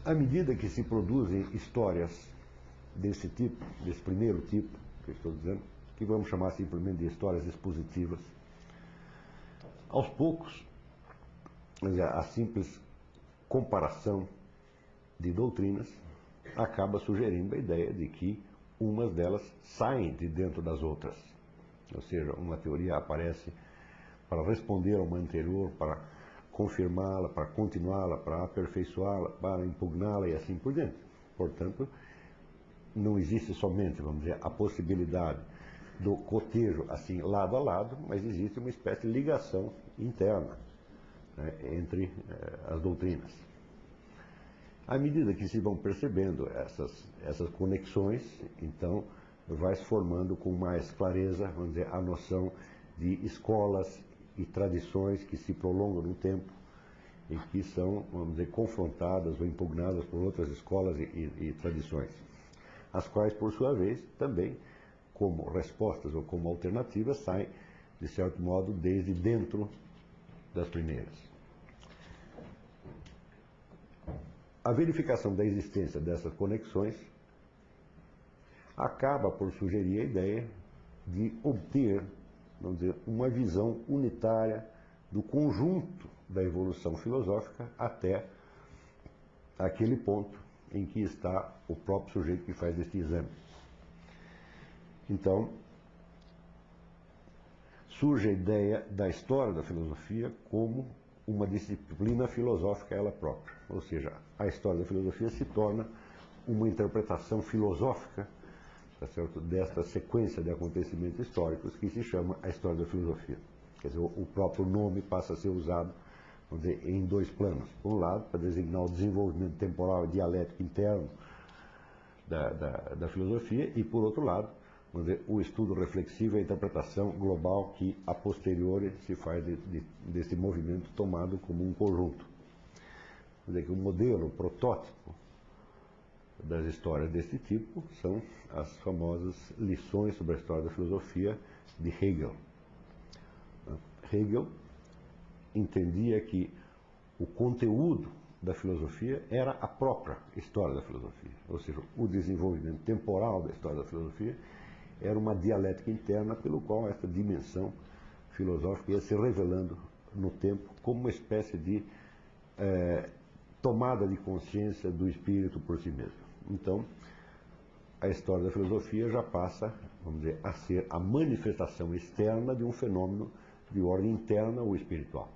À medida que se produzem histórias desse tipo, desse primeiro tipo, que eu estou dizendo, que vamos chamar simplesmente de histórias expositivas, aos poucos, a simples comparação de doutrinas acaba sugerindo a ideia de que umas delas saem de dentro das outras. Ou seja, uma teoria aparece para responder a uma anterior, para confirmá-la, para continuá-la, para aperfeiçoá-la, para impugná-la e assim por diante. Portanto, não existe somente, vamos dizer, a possibilidade do cotejo assim lado a lado, mas existe uma espécie de ligação interna, né, entre as doutrinas. À medida que se vão percebendo essas conexões, então vai se formando com mais clareza, vamos dizer, a noção de escolas e tradições que se prolongam no tempo e que são, vamos dizer, confrontadas ou impugnadas por outras escolas e tradições, as quais, por sua vez, também, como respostas ou como alternativas, saem, de certo modo, desde dentro das primeiras. A verificação da existência dessas conexões acaba por sugerir a ideia de obter, vamos dizer, uma visão unitária do conjunto da evolução filosófica até aquele ponto em que está o próprio sujeito que faz este exame. Então, surge a ideia da história da filosofia como uma disciplina filosófica ela própria. Ou seja, a história da filosofia se torna uma interpretação filosófica, tá certo, desta sequência de acontecimentos históricos que se chama a história da filosofia. Quer dizer, o próprio nome passa a ser usado, vamos dizer, em dois planos. Por um lado, para designar o desenvolvimento temporal e dialético interno da filosofia, e por outro lado, vamos dizer, o estudo reflexivo e a interpretação global que a posteriori se faz desse movimento tomado como um conjunto. Quer dizer, que o modelo, o protótipo das histórias desse tipo são as famosas lições sobre a história da filosofia de Hegel. Hegel entendia que o conteúdo da filosofia era a própria história da filosofia, ou seja, o desenvolvimento temporal da história da filosofia era uma dialética interna pelo qual essa dimensão filosófica ia se revelando no tempo como uma espécie de tomada de consciência do espírito por si mesmo. Então, a história da filosofia já passa, vamos dizer, a ser a manifestação externa de um fenômeno de ordem interna ou espiritual.